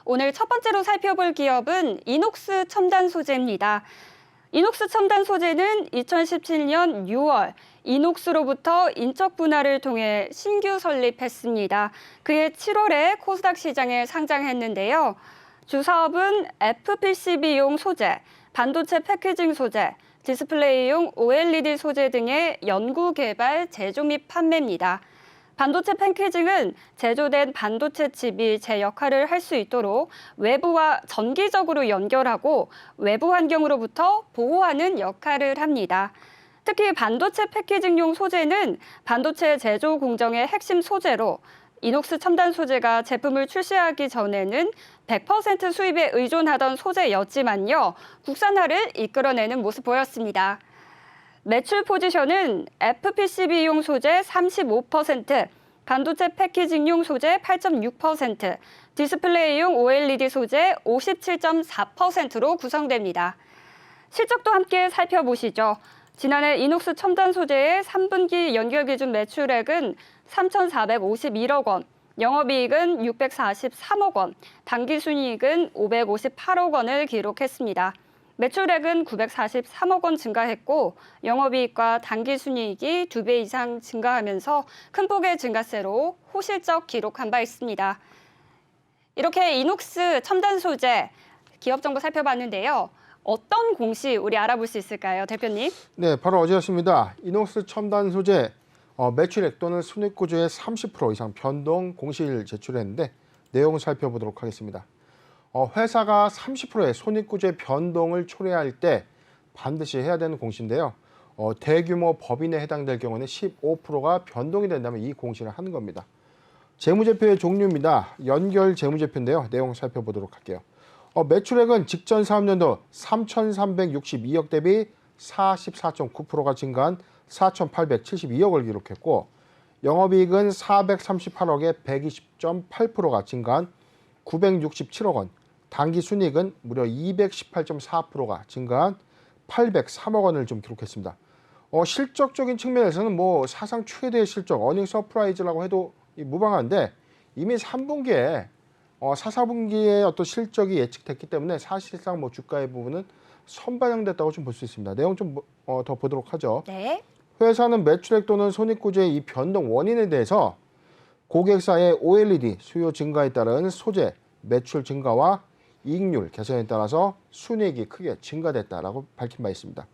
오늘 첫 번째로 살펴볼 기업은 이녹스 첨단 소재입니다. 이녹스 첨단 소재는 2017년 6월 이녹스로부터 인적 분할을 통해 신규 설립했습니다. 그해 7월에 코스닥 시장에 상장했는데요. 주 사업은 FPCB용 소재, 반도체 패키징 소재, 디스플레이용 OLED 소재 등의 연구 개발, 제조 및 판매입니다. 반도체 패키징은 제조된 반도체 칩이 제 역할을 할 수 있도록 외부와 전기적으로 연결하고 외부 환경으로부터 보호하는 역할을 합니다. 특히 반도체 패키징용 소재는 반도체 제조 공정의 핵심 소재로 이녹스 첨단 소재가 제품을 출시하기 전에는 100% 수입에 의존하던 소재였지만요. 국산화를 이끌어내는 모습 보였습니다. 매출 포지션은 FPCB용 소재 35%, 반도체 패키징용 소재 8.6%, 디스플레이용 OLED 소재 57.4%로 구성됩니다. 실적도 함께 살펴보시죠. 지난해 이녹스 첨단 소재의 3분기 연결 기준 매출액은 3,451억 원, 영업이익은 643억 원, 당기순이익은 558억 원을 기록했습니다. 매출액은 943억 원 증가했고 영업이익과 당기순이익이 2배 이상 증가하면서 큰 폭의 증가세로 호실적 기록한 바 있습니다. 이렇게 이녹스 첨단 소재 기업 정보 살펴봤는데요. 어떤 공시 우리 알아볼 수 있을까요, 대표님? 네, 바로 어제였습니다. 이녹스 첨단 소재 매출액 또는 순이익 구조의 30% 이상 변동 공시를 제출했는데 내용을 살펴보도록 하겠습니다. 회사가 30%의 손익 구조의 변동을 초래할 때 반드시 해야 되는 공시인데요. 대규모 법인에 해당될 경우는 15%가 변동이 된다면 이 공시를 하는 겁니다. 재무제표의 종류입니다. 연결 재무제표인데요. 내용 살펴보도록 할게요. 매출액은 직전 사업년도 3,362억 대비 44.9%가 증가한 4,872억을 기록했고 영업이익은 438억에 120.8%가 증가한 967억 원, 당기순이익은 무려 218.4%가 증가한 803억 원을 좀 기록했습니다. 실적적인 측면에서는 사상 최대의 실적, 어닝 서프라이즈라고 해도 무방한데 이미 3분기에 4분기에 어떤 실적이 예측됐기 때문에 사실상 주가의 부분은 선반영됐다고 좀 볼 수 있습니다. 내용 좀 더 보도록 하죠. 네. 회사는 매출액 또는 손익 구조의 이 변동 원인에 대해서 고객사의 OLED 수요 증가에 따른 소재 매출 증가와 이익률 개선에 따라서 순이익이 크게 증가됐다라고 밝힌 바 있습니다.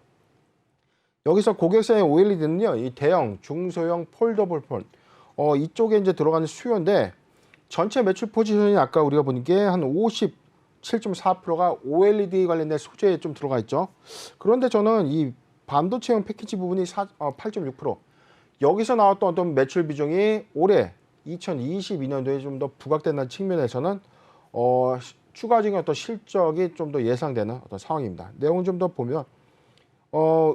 여기서 고객사의 OLED는요, 이 대형, 중소형 폴더블 폰 이쪽에 이제 들어가는 수요인데 전체 매출 포지션이 아까 우리가 보는 게 한 57.4%가 OLED 관련된 소재에 좀 들어가 있죠. 그런데 저는 이 반도체형 패키지 부분이 8.6%, 여기서 나왔던 어떤 매출 비중이 올해 2022년도에 좀 더 부각된다는 측면에서는 추가적인 어떤 실적이 좀 더 예상되는 어떤 상황입니다. 내용을 좀 더 보면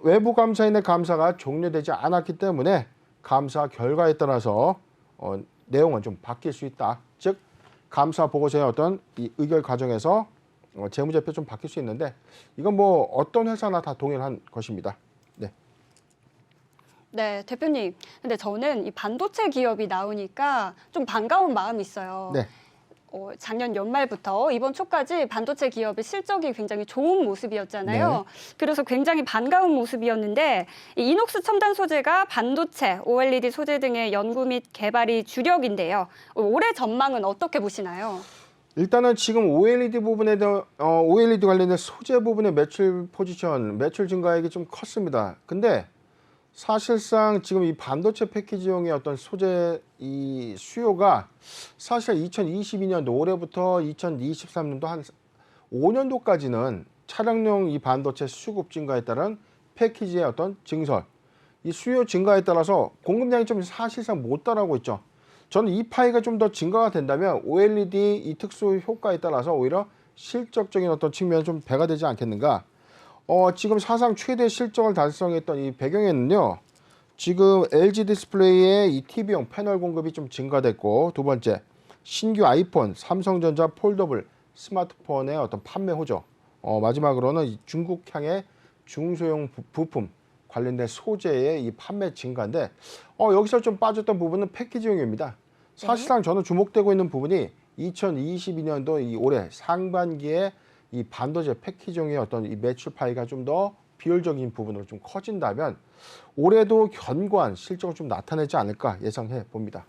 외부 감사인의 감사가 종료되지 않았기 때문에 감사 결과에 따라서 내용은 좀 바뀔 수 있다. 즉 감사 보고서의 어떤 이 의결 과정에서 재무제표 좀 바뀔 수 있는데 이건 어떤 회사나 다 동일한 것입니다. 네. 네, 대표님. 근데 저는 이 반도체 기업이 나오니까 좀 반가운 마음이 있어요. 네. 작년 연말부터 이번 초까지 반도체 기업의 실적이 굉장히 좋은 모습이었잖아요. 네. 그래서 굉장히 반가운 모습이었는데 이 이녹스 첨단 소재가 반도체, OLED 소재 등의 연구 및 개발이 주력인데요. 올해 전망은 어떻게 보시나요? 일단은 지금 OLED 부분에 OLED 관련된 소재 부분의 매출 포지션, 매출 증가액이 좀 컸습니다. 근데 사실상 지금 이 반도체 패키지용의 어떤 소재 이 수요가 사실 2022년도 올해부터 2023년도 한 5년도까지는 차량용 이 반도체 수급 증가에 따른 패키지의 어떤 증설, 이 수요 증가에 따라서 공급량이 좀 사실상 못 따라오고 있죠. 저는 이 파이가 좀 더 증가가 된다면 OLED 이 특수 효과에 따라서 오히려 실적적인 어떤 측면이 좀 배가 되지 않겠는가. 지금 사상 최대 실적을 달성했던 이 배경에는요, 지금 LG 디스플레이의 이 TV용 패널 공급이 좀 증가됐고, 두 번째, 신규 아이폰, 삼성전자 폴더블 스마트폰의 어떤 판매 호조, 마지막으로는 이 중국향의 중소형 부품 관련된 소재의 이 판매 증가인데, 여기서 좀 빠졌던 부분은 패키지용입니다. 사실상 저는 주목되고 있는 부분이 2022년도 이 올해 상반기에 이 반도체 패키징의 어떤 이 매출 파이가 좀 더 비효율적인 부분으로 좀 커진다면 올해도 견고한 실적을 좀 나타내지 않을까 예상해 봅니다.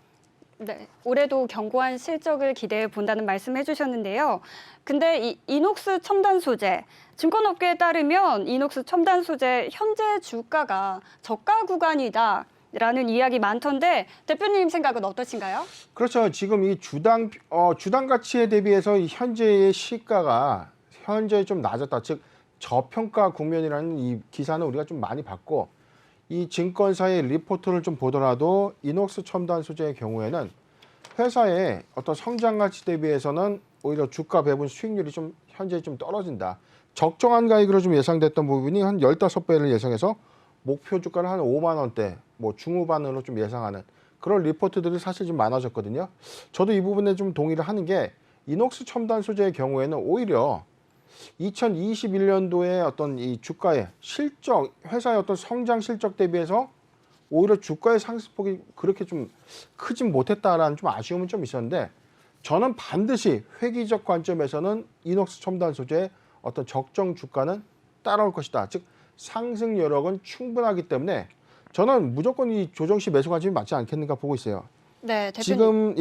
네, 올해도 견고한 실적을 기대해 본다는 말씀해 주셨는데요. 근데 이 이녹스 첨단 소재, 증권업계에 따르면 이녹스 첨단 소재 현재 주가가 저가 구간이다라는 이야기 많던데 대표님 생각은 어떠신가요? 그렇죠. 지금 이 주당 가치에 대비해서 이 현재의 시가가 현재 좀 낮았다. 즉 저평가 국면이라는 이 기사는 우리가 좀 많이 봤고 이 증권사의 리포트를 좀 보더라도 이녹스 첨단 소재의 경우에는 회사의 어떤 성장 가치 대비해서는 오히려 주가 배분 수익률이 좀 현재 좀 떨어진다. 적정한 가액으로 좀 예상됐던 부분이 한 15배를 예상해서 목표 주가는 한 5만 원대, 뭐 중후반으로 좀 예상하는 그런 리포트들이 사실 좀 많아졌거든요. 저도 이 부분에 좀 동의를 하는 게 이녹스 첨단 소재의 경우에는 오히려 2021년도에 어떤 이 주가의 실적, 회사의 어떤 성장 실적 대비해서 오히려 주가의 상승폭이 그렇게 좀 크진 못했다라는 좀 아쉬움은 좀 있었는데 저는 반드시 회기적 관점에서는 이녹스 첨단 소재의 어떤 적정 주가는 따라올 것이다. 즉 상승 여력은 충분하기 때문에 저는 무조건 이 조정 시 매수 관점이 맞지 않겠는가 보고 있어요. 네, 대표님. 지금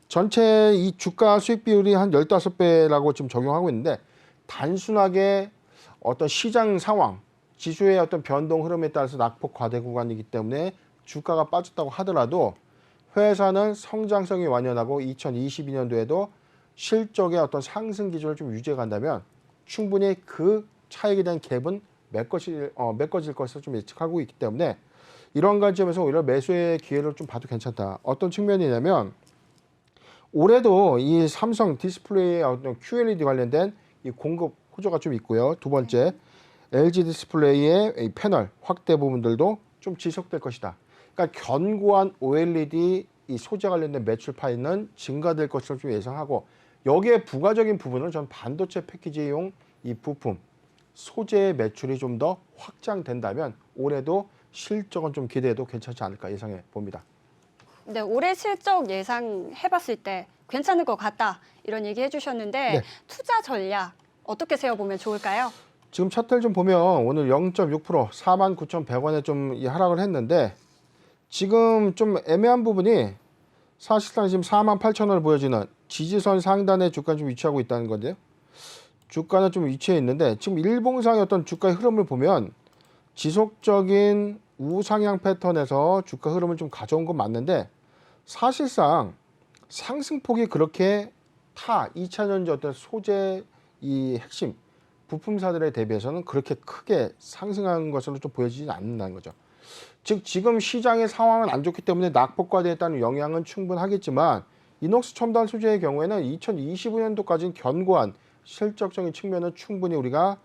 전체 이 주가 수익 비율이 한 15배라고 지금 적용하고 있는데 단순하게 어떤 시장 상황, 지수의 어떤 변동 흐름에 따라서 낙폭 과대 구간이기 때문에 주가가 빠졌다고 하더라도 회사는 성장성이 완연하고 2022년도에도 실적의 어떤 상승 기조를 좀 유지해 간다면 충분히 그 차익에 대한 갭은 메꿔질 것으로 좀 예측하고 있기 때문에 이런 관점에서 오히려 매수의 기회를 좀 봐도 괜찮다. 어떤 측면이냐면 올해도 이 삼성 디스플레이의 어떤 QLED 관련된 이 공급 호조가 좀 있고요. 두 번째, LG 디스플레이의 이 패널 확대 부분들도 좀 지속될 것이다. 그러니까 견고한 OLED 이 소재 관련된 매출 파이는 증가될 것으로 좀 예상하고 여기에 부가적인 부분은 전 반도체 패키지용 이 부품 소재의 매출이 좀 더 확장된다면 올해도 실적은 좀 기대해도 괜찮지 않을까 예상해 봅니다. 네, 올해 실적 예상해봤을 때 괜찮을 것 같다 이런 얘기 해주셨는데 네. 투자 전략 어떻게 세워보면 좋을까요? 지금 차트를 좀 보면 오늘 0.6% 49,100원에 좀 이 하락을 했는데 지금 좀 애매한 부분이 사실상 지금 48,000원을 보여지는 지지선 상단에 주가가 좀 위치하고 있다는 건데요. 주가는 좀 위치해 있는데 지금 일봉상의 어떤 주가의 흐름을 보면 지속적인 우상향 패턴에서 주가 흐름을 좀 가져온 건 맞는데 사실상 상승폭이 그렇게 타 2차전지 어떤 소재 이 핵심 부품사들에 대비해서는 그렇게 크게 상승한 것으로 좀 보여지지 않는다는 거죠. 즉 지금 시장의 상황은 안 좋기 때문에 낙폭과대에 따른 영향은 충분하겠지만 이녹스 첨단 소재의 경우에는 2025년도까지는 견고한 실적적인 측면은 충분히 우리가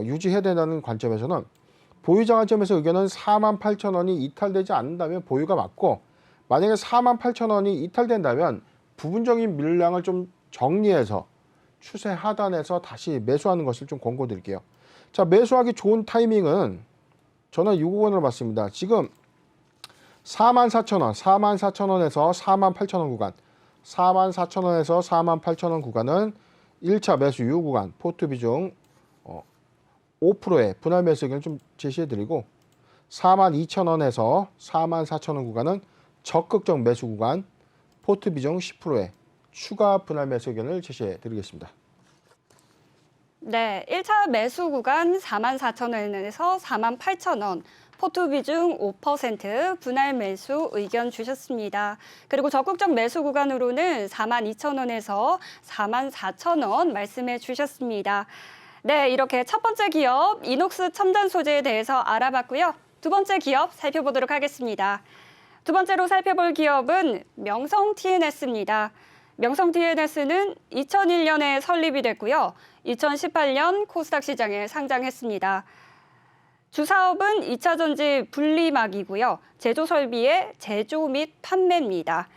유지해야 된다는 관점에서는 보유자 관점에서 의견은 48,000원이 이탈되지 않는다면 보유가 맞고 만약에 48,000원이 이탈된다면 부분적인 물량을 좀 정리해서 추세 하단에서 다시 매수하는 것을 좀 권고드릴게요. 자, 매수하기 좋은 타이밍은 저는 이 부분으로 봤습니다. 지금 44,000원, 44,000원에서 48,000원 구간, 44,000원에서 48,000원 구간은 1차 매수 이후 구간, 포트 비중 5%의 분할 매수 의견을 좀 제시해드리고 42,000원에서 44,000원 구간은 적극적 매수 구간, 포트 비중 10%의 추가 분할 매수 의견을 제시해드리겠습니다. 네, 1차 매수 구간 44,000원에서 48,000원, 포트 비중 5% 분할 매수 의견 주셨습니다. 그리고 적극적 매수 구간으로는 42,000원에서 44,000원 말씀해 주셨습니다. 네, 이렇게 첫 번째 기업 이녹스 첨단 소재에 대해서 알아봤고요. 두 번째 기업 살펴보도록 하겠습니다. 두 번째로 살펴볼 기업은 명성 TNS입니다. 명성 TNS는 2001년에 설립이 됐고요. 2018년 코스닥 시장에 상장했습니다. 주사업은 2차 전지 분리막이고요. 제조 설비의 제조 및 판매입니다.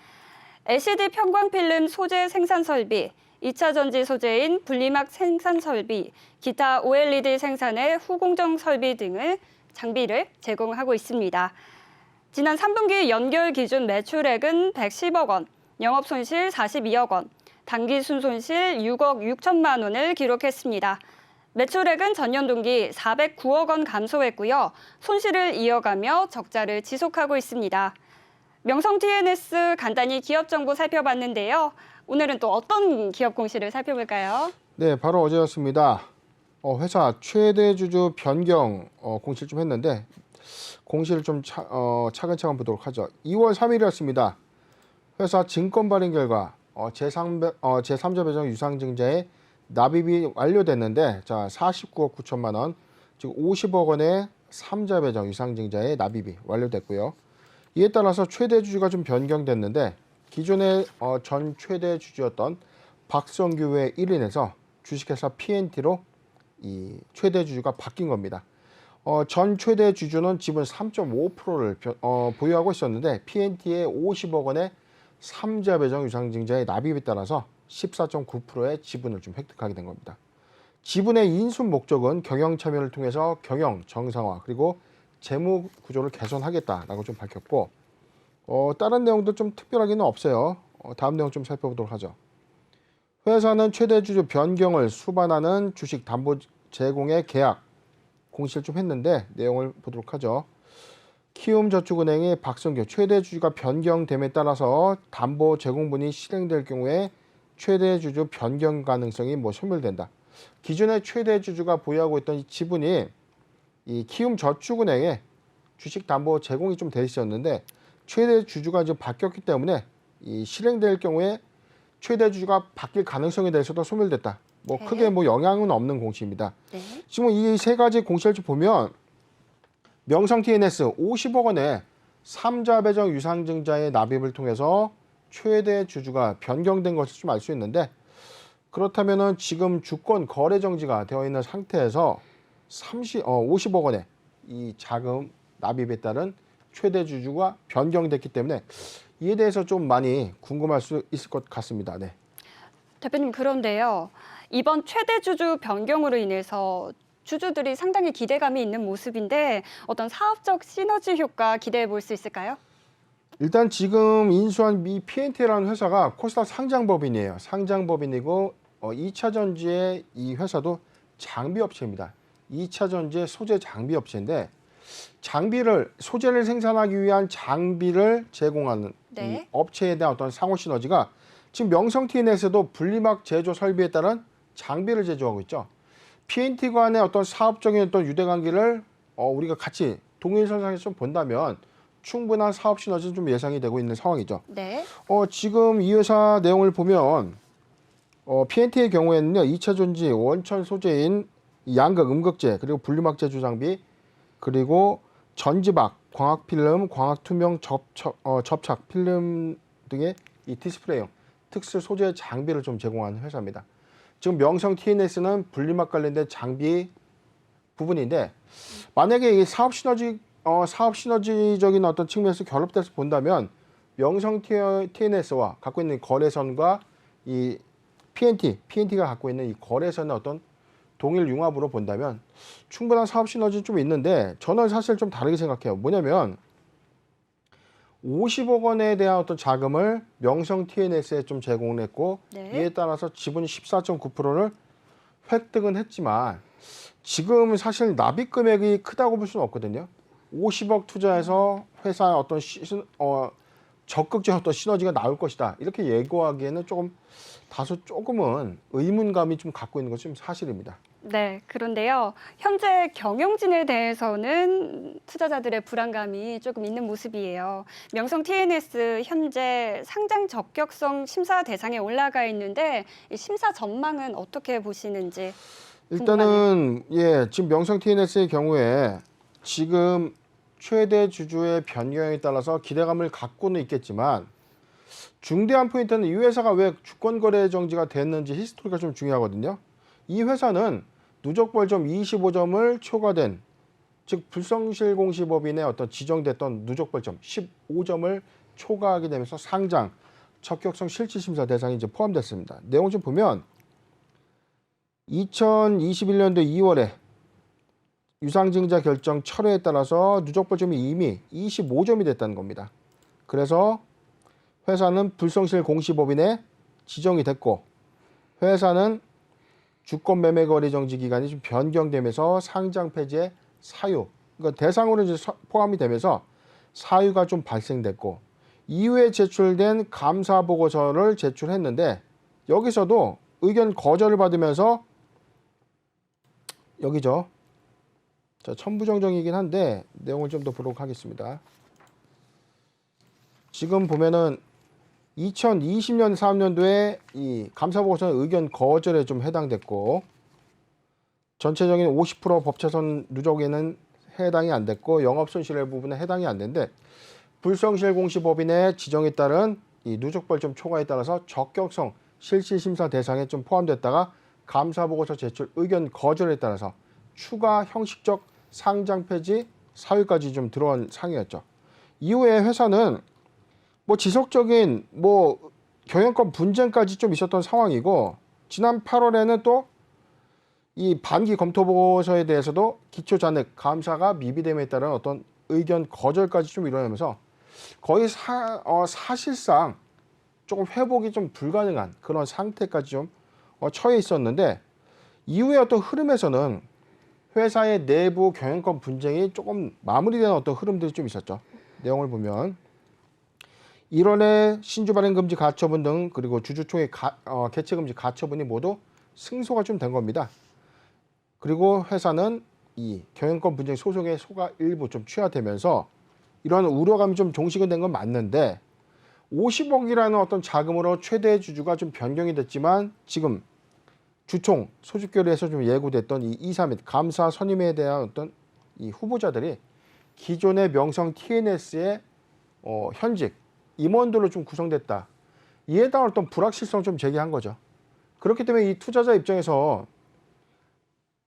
LCD 편광필름 소재 생산 설비, 2차 전지 소재인 분리막 생산 설비, 기타 OLED 생산의 후공정 설비 등을 장비를 제공하고 있습니다. 지난 3분기 연결 기준 매출액은 110억 원, 영업 손실 42억 원, 당기순 손실 6억 6천만 원을 기록했습니다. 매출액은 전년 동기 409억 원 감소했고요. 손실을 이어가며 적자를 지속하고 있습니다. 명성 TNS 간단히 기업 정보 살펴봤는데요. 오늘은 또 어떤 기업 공시를 살펴볼까요? 네, 바로 어제였습니다. 회사 최대 주주 변경 공시를 좀 했는데 공시를 좀 차근차근 보도록 하죠. 2월 3일이었습니다. 회사 증권 발행 결과 제3자 배정 유상증자의 납입이 완료됐는데 49억 9천만 원, 즉 50억 원의 3자 배정 유상증자의 납입이 완료됐고요. 이에 따라서 최대 주주가 좀 변경됐는데 기존의 전 최대 주주였던 박성규 외 1인에서 주식회사 PNT로 이 최대 주주가 바뀐 겁니다. 전 최대 주주는 지분 3.5%를 보유하고 있었는데 PNT의 50억 원의 3자 배정 유상증자의 납입에 따라서 14.9%의 지분을 좀 획득하게 된 겁니다. 지분의 인수 목적은 경영 참여를 통해서 경영 정상화 그리고 재무 구조를 개선하겠다라고 좀 밝혔고 다른 내용도 좀 특별하게는 없어요. 다음 내용 좀 살펴보도록 하죠. 회사는 최대 주주 변경을 수반하는 주식 담보 제공의 계약 공시를 좀 했는데 내용을 보도록 하죠. 키움저축은행의 박성규 최대 주주가 변경됨에 따라서 담보 제공분이 실행될 경우에 최대 주주 변경 가능성이 소멸된다. 기존의 최대 주주가 보유하고 있던 이 지분이 이 키움저축은행에 주식 담보 제공이 좀 돼 있었는데 최대 주주가 이제 바뀌었기 때문에 이 실행될 경우에 최대 주주가 바뀔 가능성에 대해서도 소멸됐다. 크게 영향은 없는 공시입니다. 네. 지금 이 세 가지 공시를 좀 보면 명성 TNS 50억 원의 3자 배정 유상증자의 납입을 통해서 최대 주주가 변경된 것을 좀 알 수 있는데 그렇다면은 지금 주권 거래 정지가 되어 있는 상태에서 50억 원의 이 자금 납입에 따른 최대 주주가 변경됐기 때문에 이에 대해서 좀 많이 궁금할 수 있을 것 같습니다. 네. 대표님, 그런데요. 이번 최대 주주 변경으로 인해서 주주들이 상당히 기대감이 있는 모습인데 어떤 사업적 시너지 효과 기대해 볼 수 있을까요? 일단 지금 인수한 이 PNT라는 회사가 코스닥 상장법인이에요. 상장법인이고 2차 전지의 이 회사도 장비업체입니다. 2차 전지의 소재 장비업체인데 소재를 생산하기 위한 장비를 제공하는 이 업체에 대한 어떤 상호 시너지가 지금 명성 TNS도 분리막 제조 설비에 따른 장비를 제조하고 있죠. PNT 간의 어떤 사업적인 어떤 유대관계를 우리가 같이 동일선상에서 좀 본다면 충분한 사업 시너지는 좀 예상이 되고 있는 상황이죠. 네. 지금 이 회사 내용을 보면 PNT의 경우에는요, 2차 전지 원천 소재인 양극, 음극재, 그리고 분리막 제조 장비, 그리고 전지박, 광학 필름, 광학 투명 접착 필름 등의 이 디스플레이용 특수 소재 장비를 좀 제공하는 회사입니다. 지금 명성 TNS는 분리막 관련된 장비 부분인데 만약에 이 사업 시너지적인 어떤 측면에서 결합돼서 본다면 명성 TNS와 갖고 있는 거래선과 이 PNT가 갖고 있는 이 거래선의 어떤 동일 융합으로 본다면 충분한 사업 시너지는 좀 있는데 저는 사실 좀 다르게 생각해요. 뭐냐면 50억 원에 대한 어떤 자금을 명성 TNS에 좀 제공을 했고 이에 따라서 지분 14.9%를 획득은 했지만 지금 사실 납입 금액이 크다고 볼 수는 없거든요. 50억 투자해서 회사의 어떤 적극적인 어떤 시너지가 나올 것이다. 이렇게 예고하기에는 조금은 의문감이 좀 갖고 있는 것이 좀 사실입니다. 네, 그런데요. 현재 경영진에 대해서는 투자자들의 불안감이 조금 있는 모습이에요. 명성 TNS 현재 상장 적격성 심사 대상에 올라가 있는데 이 심사 전망은 어떻게 보시는지 궁금하네요. 일단은 지금 명성 TNS의 경우에 지금 최대 주주의 변경에 따라서 기대감을 갖고는 있겠지만 중대한 포인트는 이 회사가 왜 주권거래 정지가 됐는지 히스토리가 좀 중요하거든요. 이 회사는 누적벌점 25점을 초과된 즉 불성실공시법인의 어떤 지정됐던 누적벌점 15점을 초과하게 되면서 상장 적격성 실질심사 대상이 이제 포함됐습니다. 내용 좀 보면 2021년도 2월에 유상증자 결정 철회에 따라서 누적벌점이 이미 25점이 됐다는 겁니다. 그래서 회사는 불성실 공시법인의 지정이 됐고 회사는 주권 매매 거래 정지 기간이 좀 변경되면서 상장 폐지의 사유, 그러니까 대상으로 이제 포함이 되면서 사유가 좀 발생됐고 이후에 제출된 감사 보고서를 제출했는데 여기서도 의견 거절을 받으면서 여기죠. 자, 첨부정정이긴 한데 내용을 좀 더 보도록 하겠습니다. 지금 보면은 2020년 3년도에 이 감사 보고서는 의견 거절에 좀 해당됐고 전체적인 50% 법채손 누적에는 해당이 안 됐고 영업손실의 부분에 해당이 안 되는데 불성실 공시법인의 지정에 따른 이 누적벌점 초과에 따라서 적격성 실질심사 대상에 좀 포함됐다가 감사보고서 제출 의견 거절에 따라서 추가 형식적 상장 폐지 사유까지 좀 들어온 상이었죠. 이후에 회사는 뭐 지속적인 뭐 경영권 분쟁까지 좀 있었던 상황이고 지난 8월에는 또 이 반기 검토 보고서에 대해서도 기초 잔액 감사가 미비됨에 따른 어떤 의견 거절까지 좀 일어나면서 거의 사실상 조금 회복이 좀 불가능한 그런 상태까지 좀 처해 있었는데 이후에 어떤 흐름에서는 회사의 내부 경영권 분쟁이 조금 마무리되는 어떤 흐름들이 좀 있었죠. 내용을 보면 1월에 신주 발행 금지 가처분 등 그리고 주주총회 개최 금지 가처분이 모두 승소가 좀 된 겁니다. 그리고 회사는 이 경영권 분쟁 소송의 소가 일부 좀 취하되면서 이런 우려감이 좀 종식은 된 건 맞는데 50억이라는 어떤 자금으로 최대 주주가 좀 변경이 됐지만 지금 주총 소집결의에서 좀 예고됐던 이 이사 및 감사 선임에 대한 어떤 이 후보자들이 기존의 명성 TNS의 현직 임원들로 좀 구성됐다. 이에 따른 어떤 불확실성 좀 제기한 거죠. 그렇기 때문에 이 투자자 입장에서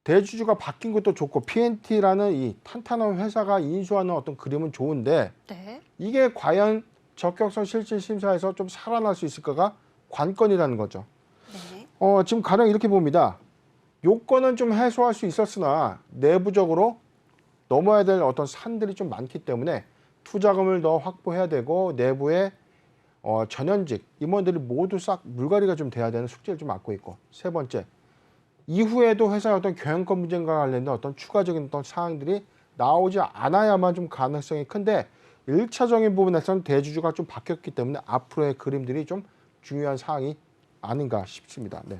대주주가 바뀐 것도 좋고 PNT라는 이 탄탄한 회사가 인수하는 어떤 그림은 좋은데 네. 이게 과연 적격성 실질 심사에서 좀 살아날 수 있을까가 관건이라는 거죠. 네. 지금 가령 이렇게 봅니다. 요건은 좀 해소할 수 있었으나 내부적으로 넘어야 될 어떤 산들이 좀 많기 때문에 투자금을 더 확보해야 되고 내부에 전현직 임원들이 모두 싹 물갈이가 좀 돼야 되는 숙제를 좀 맡고 있고 세 번째 이후에도 회사의 어떤 경영권 문제과 관련된 어떤 추가적인 어떤 사항들이 나오지 않아야만 좀 가능성이 큰데 1차적인 부분에서는 대주주가 좀 바뀌었기 때문에 앞으로의 그림들이 좀 중요한 사항이 아닌가 싶습니다. 네.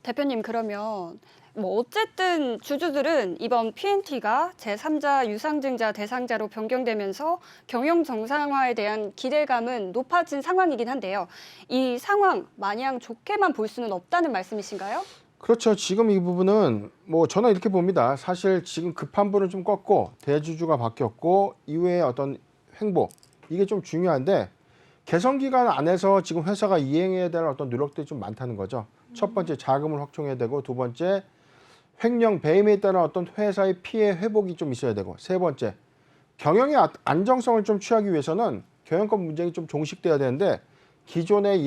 대표님 그러면 뭐 어쨌든 주주들은 이번 PNT가 제3자 유상증자 대상자로 변경되면서 경영 정상화에 대한 기대감은 높아진 상황이긴 한데요. 이 상황 마냥 좋게만 볼 수는 없다는 말씀이신가요? 그렇죠. 지금 이 부분은 뭐 저는 이렇게 봅니다. 사실 지금 급한 불은 좀 껐고 대주주가 바뀌었고 이후에 어떤 행보 이게 좀 중요한데 개선 기간 안에서 지금 회사가 이행해야 될 어떤 노력들이 좀 많다는 거죠. 첫 번째 자금을 확충해야 되고 두 번째 횡령 배임에 따른 어떤 회사의 피해 회복이 좀 있어야 되고 세 번째 경영의 안정성을 좀 취하기 위해서는 경영권 문제가 좀 종식돼야 되는데 기존의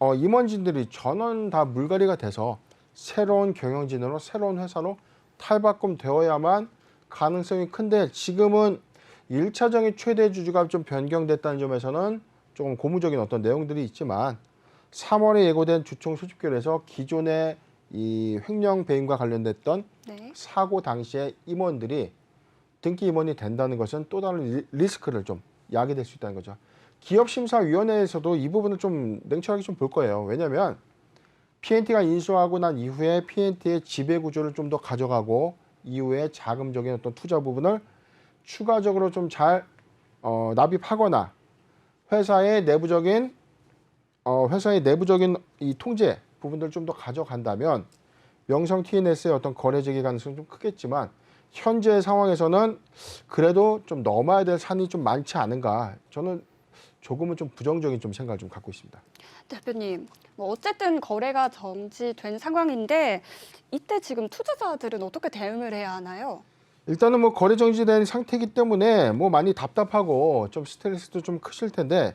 임원진들이 전원 다 물갈이가 돼서 새로운 경영진으로 새로운 회사로 탈바꿈되어야만 가능성이 큰데 지금은 1차적인 최대 주주가 좀 변경됐다는 점에서는 조금 고무적인 어떤 내용들이 있지만 3월에 예고된 주총 소집결에서 기존의 이 횡령 배임과 관련됐던 네. 사고 당시에 임원들이 등기 임원이 된다는 것은 또 다른 리스크를 좀 야기될 수 있다는 거죠. 기업심사위원회에서도 이 부분을 좀 냉철하게 좀 볼 거예요. 왜냐하면 PNT가 인수하고 난 이후에 PNT의 지배 구조를 좀 더 가져가고 이후에 자금적인 어떤 투자 부분을 추가적으로 좀 잘 납입하거나 회사의 내부적인 이 통제 부분들 좀 더 가져간다면 명성 TNS의 어떤 거래 재개 가능성이 좀 크겠지만 현재 상황에서는 그래도 좀 넘어야 될 산이 좀 많지 않은가 저는 조금은 좀 부정적인 좀 생각을 좀 갖고 있습니다. 대표님, 뭐 어쨌든 거래가 정지된 상황인데 이때 지금 투자자들은 어떻게 대응을 해야 하나요? 일단은 뭐 거래 정지된 상태이기 때문에 뭐 많이 답답하고 좀 스트레스도 좀 크실 텐데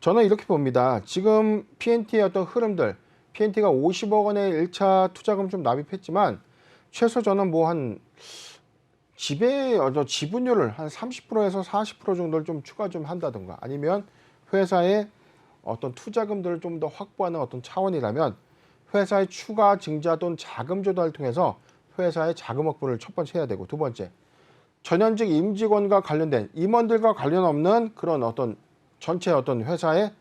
저는 이렇게 봅니다. 지금 PNT의 어떤 흐름들, PNT가 50억 원의 1차 투자금 좀 납입했지만 최소 저는 뭐 한 지분율을 한 30%에서 40% 정도를 좀 추가 좀 한다든가 아니면 회사의 어떤 투자금들을 좀 더 확보하는 어떤 차원이라면 회사의 추가 증자 또는 자금 조달을 통해서 회사의 자금 확보를 첫 번째 해야 되고, 두 번째 전현직 임직원과 관련된 임원들과 관련 없는 그런 어떤 전체 어떤 회사의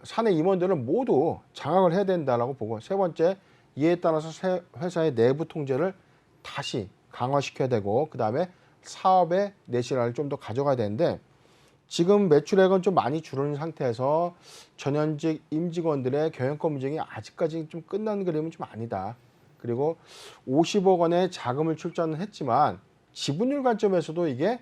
사내 임원들은 모두 장악을 해야 된다라고 보고, 세 번째 이에 따라서 회사의 내부 통제를 다시 강화시켜야 되고, 그 다음에 사업의 내실화를 좀 더 가져가야 되는데, 지금 매출액은 좀 많이 줄은 상태에서 전현직 임직원들의 경영권 분쟁이 아직까지 좀 끝난 그림은 좀 아니다. 그리고 50억 원의 자금을 출자는 했지만 지분율 관점에서도 이게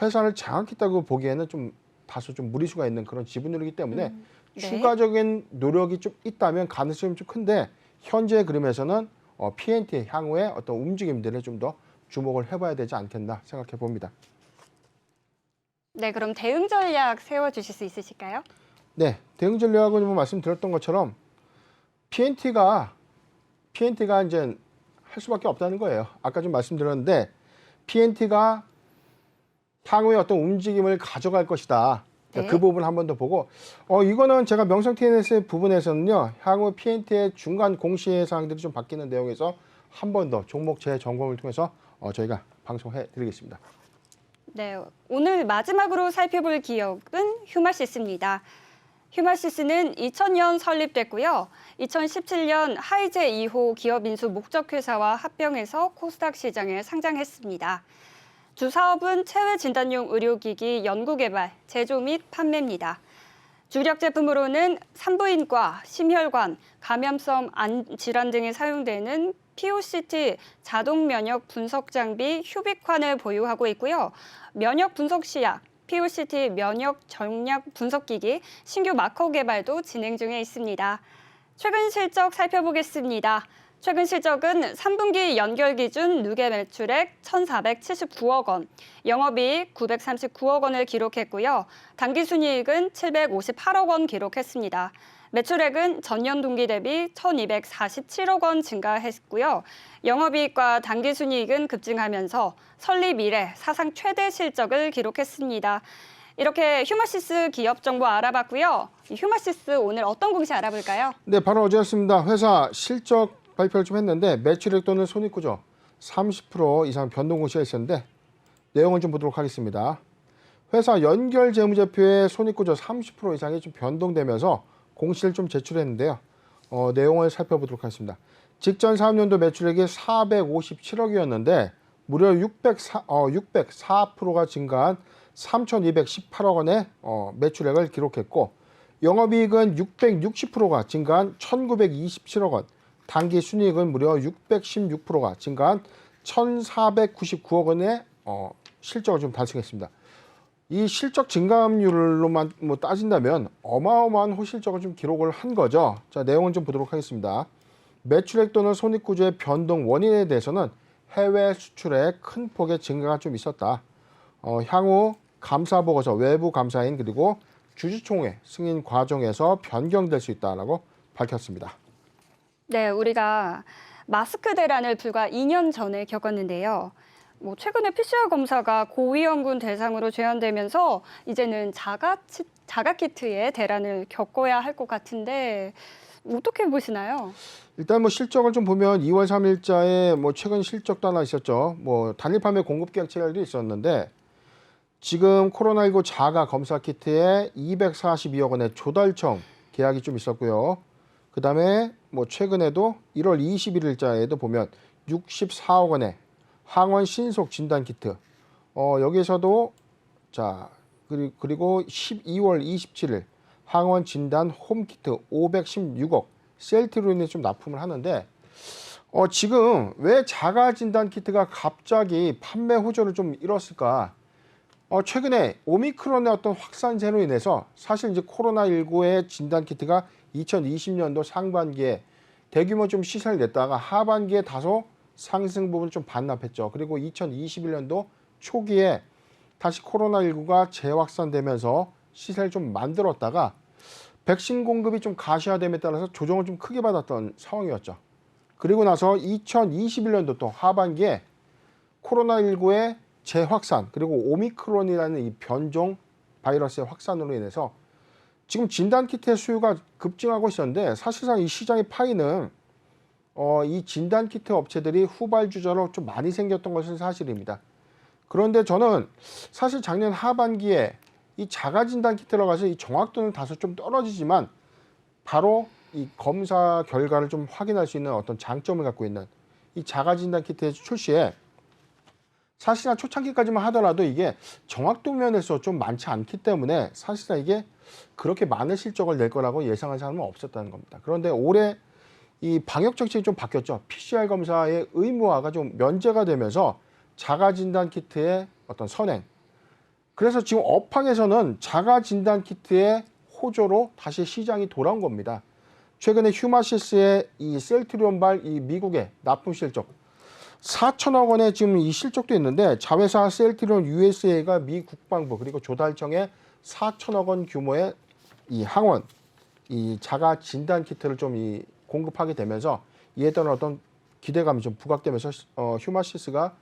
회사를 장악했다고 보기에는 좀 다소 좀 무리수가 있는 그런 지분율이기 때문에 네. 추가적인 노력이 좀 있다면 가능성이 좀 큰데, 현재 그림에서는 P&T의 향후의 어떤 움직임들에 좀 더 주목을 해봐야 되지 않겠나 생각해 봅니다. 네, 그럼 대응 전략 세워주실 수 있으실까요? 네, 대응 전략은 뭐 말씀드렸던 것처럼 P&T가 이제 할 수밖에 없다는 거예요. 아까 좀 말씀드렸는데 P&T가 향후에 어떤 움직임을 가져갈 것이다. 네. 그 부분 한 번 더 보고, 이거는 제가 명성 TNS 부분에서는요, 향후 P&T의 중간 공시의 사항들이 좀 바뀌는 내용에서 한 번 더 종목 재점검을 통해서 저희가 방송해 드리겠습니다. 네, 오늘 마지막으로 살펴볼 기업은 휴마시스입니다. 휴마시스는 2000년 설립됐고요. 2017년 하이제 2호 기업 인수 목적회사와 합병해서 코스닥 시장에 상장했습니다. 주 사업은 체외 진단용 의료기기 연구개발, 제조 및 판매입니다. 주력 제품으로는 산부인과, 심혈관, 감염성 질환 등에 사용되는 POCT 자동 면역 분석 장비 휴빅환을 보유하고 있고요. 면역 분석 시약, POCT 면역 정략 분석기기 신규 마커 개발도 진행 중에 있습니다. 최근 실적 살펴보겠습니다. 최근 실적은 3분기 연결 기준 누계 매출액 1,479억 원, 영업이익 939억 원을 기록했고요. 당기순이익은 758억 원 기록했습니다. 매출액은 전년 동기 대비 1,247억 원 증가했고요. 영업이익과 당기순이익은 급증하면서 설립 이래 사상 최대 실적을 기록했습니다. 이렇게 휴마시스 기업 정보 알아봤고요. 휴마시스 오늘 어떤 공시 알아볼까요? 네, 바로 어제였습니다. 회사 실적 발표를 좀 했는데 매출액 또는 손익구조 30% 이상 변동 공시가 있었는데 내용을 좀 보도록 하겠습니다. 회사 연결 재무제표의 손익구조 30% 이상이 좀 변동되면서 공시를 좀 제출했는데요. 내용을 살펴보도록 하겠습니다. 직전 사업년도 매출액이 457억이었는데 무려 604%가 증가한 3,218억 원의 매출액을 기록했고, 영업이익은 660%가 증가한 1,927억 원, 당기순이익은 무려 616%가 증가한 1,499억 원의 실적을 좀 달성했습니다. 이 실적 증가함률로만 따진다면 어마어마한 호실적을 좀 기록을 한 거죠. 자, 내용을 좀 보도록 하겠습니다. 매출액 또는 손익구조의 변동 원인에 대해서는 해외 수출의 큰 폭의 증가가 좀 있었다. 향후 감사보고서 외부 감사인 그리고 주주총회 승인 과정에서 변경될 수 있다라고 밝혔습니다. 네, 우리가 마스크 대란을 불과 2년 전에 겪었는데요. 최근에 PCR 검사가 고위험군 대상으로 제한되면서 이제는 자가 키트의 대란을 겪어야 할 것 같은데 어떻게 보시나요? 일단 실적을 좀 보면 2월 3일자에 최근 실적도 하나 있었죠. 단일 판매 공급 계약 체결도 있었는데 지금 코로나19 자가 검사 키트에 242억 원의 조달청 계약이 좀 있었고요. 그 다음에 최근에도 1월 21일자에도 보면 64억 원의 항원 신속 진단 키트. 여기서도 그리고 12월 27일 항원 진단 홈 키트 516억 셀트로 인해 좀 납품을 하는데 지금 왜 자가 진단 키트가 갑자기 판매 호조를 좀 잃었을까? 최근에 오미크론의 어떤 확산세로 인해서 사실 이제 코로나19의 진단 키트가 2020년도 상반기에 대규모 좀 시세를 냈다가 하반기에 다소 상승 부분을 좀 반납했죠. 그리고 2021년도 초기에 다시 코로나19가 재확산되면서 시세를 좀 만들었다가 백신 공급이 좀 가시화됨에 따라서 조정을 좀 크게 받았던 상황이었죠. 그리고 나서 2021년도 또 하반기에 코로나19의 재확산 그리고 오미크론이라는 이 변종 바이러스의 확산으로 인해서 지금 진단키트의 수요가 급증하고 있었는데 사실상 이 시장의 파이는 이 진단키트 업체들이 후발주자로 좀 많이 생겼던 것은 사실입니다. 그런데 저는 사실 작년 하반기에 이 자가 진단키트로 가서 이 정확도는 다소 좀 떨어지지만 바로 이 검사 결과를 좀 확인할 수 있는 어떤 장점을 갖고 있는 이 자가 진단키트의 출시에 사실상 초창기까지만 하더라도 이게 정확도 면에서 좀 많지 않기 때문에 사실상 이게 그렇게 많은 실적을 낼 거라고 예상한 사람은 없었다는 겁니다. 그런데 올해 이 방역 정책이 좀 바뀌었죠. PCR 검사의 의무화가 좀 면제가 되면서 자가 진단 키트의 어떤 선행. 그래서 지금 업황에서는 자가 진단 키트의 호조로 다시 시장이 돌아온 겁니다. 최근에 휴마시스의 이 셀트리온발 이 미국의 납품 실적 4천억 원의 지금 이 실적도 있는데 자회사 셀트리온 USA가 미 국방부 그리고 조달청에 4천억 원 규모의 이 항원 이 자가 진단 키트를 좀 이 공급하게 되면서 이에 따른 어떤 기대감이 좀 부각되면서 휴마시스가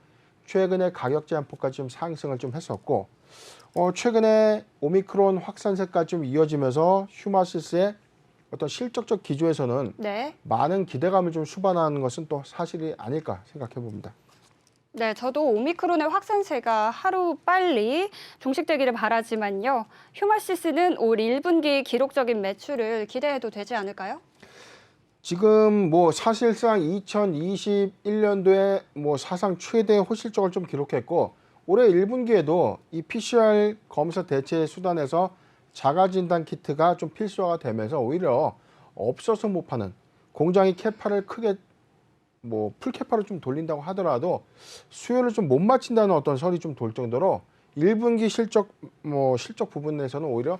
최근에 가격 제한폭까지 좀 상승을 좀 했었고 최근에 오미크론 확산세까지 좀 이어지면서 휴마시스의 어떤 실적적 기조에서는 네. 많은 기대감을 좀 수반하는 것은 또 사실이 아닐까 생각해 봅니다. 네, 저도 오미크론의 확산세가 하루 빨리 종식되기를 바라지만요. 휴마시스는 올 1분기 기록적인 매출을 기대해도 되지 않을까요? 지금 뭐 사실상 2021년도에 뭐 사상 최대 호실적을 좀 기록했고 올해 1분기에도 이 PCR 검사 대체 수단에서 자가 진단 키트가 좀 필수화가 되면서 오히려 없어서 못 파는 공장이 캐파를 크게 뭐 풀캐파로 좀 돌린다고 하더라도 수요를 좀 못 맞춘다는 어떤 설이 좀 돌 정도로 1분기 실적 실적 부분에서는 오히려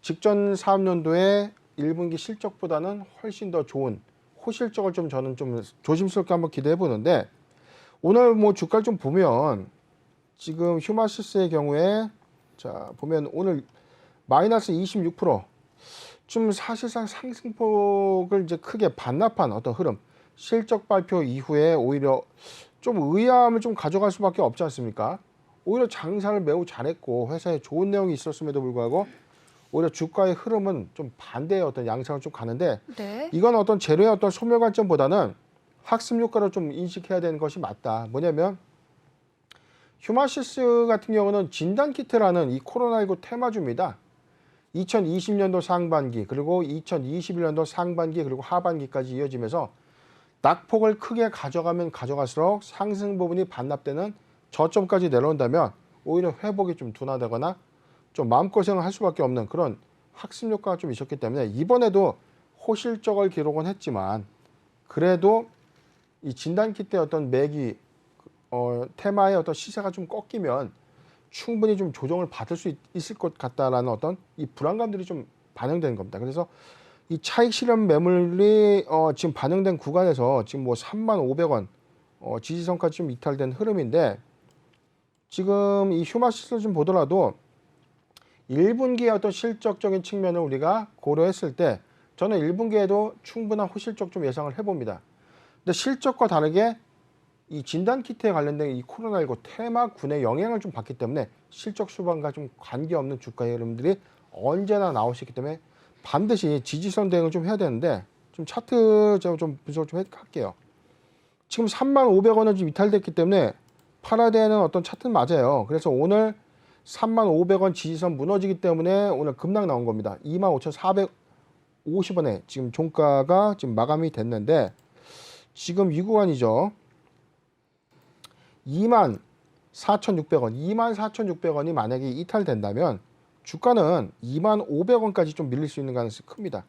직전 사업년도에 1분기 실적보다는 훨씬 더 좋은 호실적을 좀 저는 좀 조심스럽게 한번 기대해 보는데 오늘 뭐 주가를 좀 보면 지금 휴마시스의 경우에 자 보면 오늘 마이너스 26%좀 사실상 상승폭을 이제 크게 반납한 어떤 흐름 실적 발표 이후에 오히려 좀 의아함을 좀 가져갈 수밖에 없지 않습니까? 오히려 장사를 매우 잘했고 회사에 좋은 내용이 있었음에도 불구하고 오히려 주가의 흐름은 좀 반대의 어떤 양상을 좀 가는데 네. 이건 어떤 재료의 어떤 소멸 관점보다는 학습 효과로 좀 인식해야 되는 것이 맞다. 뭐냐면 휴마시스 같은 경우는 진단키트라는 이 코로나19 테마주입니다. 2020년도 상반기 그리고 2021년도 상반기 그리고 하반기까지 이어지면서 낙폭을 크게 가져가면 가져갈수록 상승 부분이 반납되는 저점까지 내려온다면 오히려 회복이 좀 둔화되거나 좀 마음고생을 할 수밖에 없는 그런 학습 효과가 좀 있었기 때문에 이번에도 호실적을 기록은 했지만 그래도 이 진단키트의 어떤 매기 테마의 어떤 시세가 좀 꺾이면 충분히 좀 조정을 받을 수 있을 것 같다라는 어떤 이 불안감들이 좀 반영된 겁니다. 그래서 이 차익 실현 매물이 지금 반영된 구간에서 지금 뭐 35,000원 지지선까지 좀 이탈된 흐름인데 지금 이 휴마시스를 좀 보더라도 1분기의 어떤 실적적인 측면을 우리가 고려했을 때 저는 1분기에도 충분한 호실적 좀 예상을 해봅니다. 근데 실적과 다르게 이 진단키트에 관련된 이 코로나19 테마군의 영향을 좀 받기 때문에 실적 수반과 좀 관계없는 주가의 흐름들이 언제나 나올 수 있기 때문에 반드시 지지선 대응을 좀 해야 되는데 좀 차트 제가 좀 분석을 좀 할게요. 지금 35,000원은 좀 이탈됐기 때문에 팔아야 되는 어떤 차트는 맞아요. 그래서 오늘 35,000원 지지선 무너지기 때문에 오늘 급락 나온 겁니다. 25,450원에 지금 종가가 지금 마감이 됐는데 지금 이 구간이죠. 24,600원, 24,600원이 만약에 이탈된다면 주가는 25,000원까지 좀 밀릴 수 있는 가능성이 큽니다.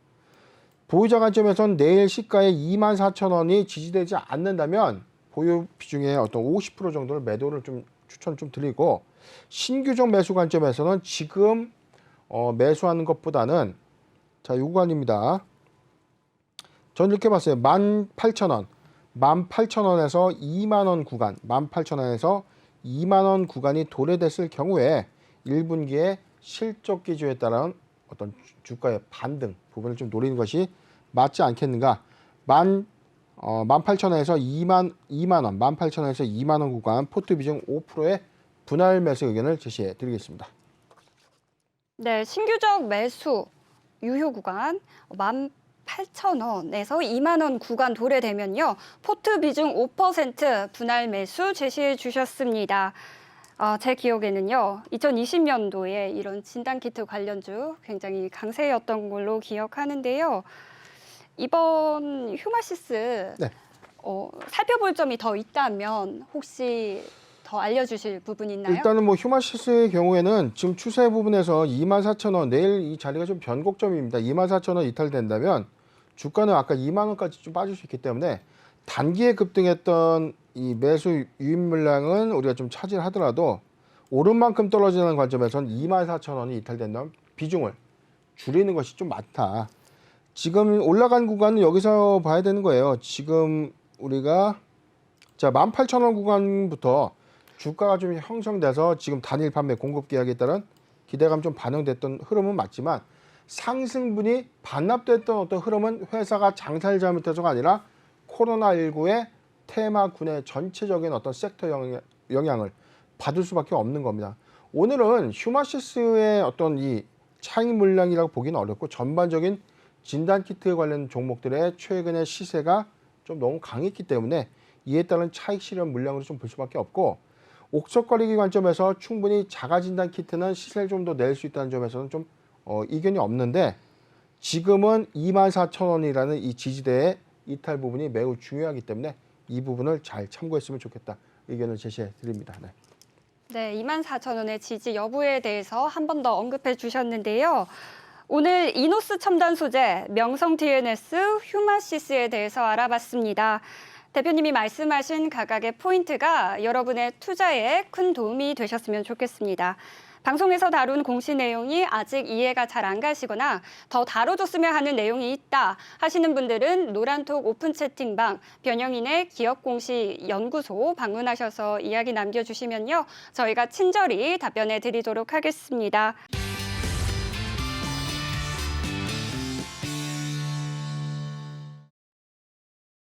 보유자 관점에서는 내일 시가에 24,000원이 지지되지 않는다면 보유 비중의 어떤 50% 정도를 매도를 좀 추천 좀 드리고 신규적 매수 관점에서는 지금 매수하는 것보다는 자, 이 구간입니다. 저는 이렇게 봤어요. 18,000원, 18,000원에서 20,000원 구간, 18,000원에서 20,000원 구간이 도래됐을 경우에 1분기에 실적 기조에 따른 어떤 주가의 반등 부분을 좀 노리는 것이 맞지 않겠는가. 18,000원에서 2만 원, 18,000원에서 2만 원 구간 포트 비중 5%의 분할 매수 의견을 제시해 드리겠습니다. 네, 신규적 매수 유효 구간 18,000원에서 2만 원 구간 도래되면요. 포트 비중 5% 분할 매수 제시해 주셨습니다. 제 기억에는요. 2020년도에 이런 진단키트 관련주 굉장히 강세였던 걸로 기억하는데요. 이번 휴마시스 네. 살펴볼 점이 더 있다면 혹시 더 알려주실 부분 있나요? 일단은 뭐 휴마시스의 경우에는 지금 추세 부분에서 24,000원, 내일 이 자리가 좀 변곡점입니다. 24,000원 이탈된다면 주가는 아까 2만 원까지 좀 빠질 수 있기 때문에 단기에 급등했던 이 매수 유입 물량은 우리가 좀 차지하더라도 오른 만큼 떨어지는 관점에서는 24,000원이 이탈된다면 비중을 줄이는 것이 좀 많다. 지금 올라간 구간은 여기서 봐야 되는 거예요. 지금 우리가 18,000원 구간부터 주가가 좀 형성돼서 지금 단일 판매 공급 계약에 따른 기대감 좀 반영됐던 흐름은 맞지만 상승분이 반납됐던 어떤 흐름은 회사가 장사를 잘못해서가 아니라 코로나19의 테마군의 전체적인 어떤 섹터 영향을 받을 수밖에 없는 겁니다. 오늘은 휴마시스의 어떤 이 차익 물량이라고 보기는 어렵고 전반적인 진단키트 관련 종목들의 최근의 시세가 좀 너무 강했기 때문에 이에 따른 차익 실현 물량으로 좀 볼 수밖에 없고 옥석거리기 관점에서 충분히 자가 진단 키트는 시세를 좀 더 낼 수 있다는 점에서는 좀 이견이 없는데 지금은 24,000원이라는 이 지지대의 이탈 부분이 매우 중요하기 때문에 이 부분을 잘 참고했으면 좋겠다 의견을 제시해 드립니다. 네. 네, 24,000원의 지지 여부에 대해서 한 번 더 언급해 주셨는데요. 오늘 이노스 첨단 소재, 명성 TNS, 휴마시스에 대해서 알아봤습니다. 대표님이 말씀하신 각각의 포인트가 여러분의 투자에 큰 도움이 되셨으면 좋겠습니다. 방송에서 다룬 공시 내용이 아직 이해가 잘 안 가시거나 더 다뤄줬으면 하는 내용이 있다 하시는 분들은 노란톡 오픈 채팅방 변영인의 기업공시 연구소 방문하셔서 이야기 남겨주시면요. 저희가 친절히 답변해 드리도록 하겠습니다.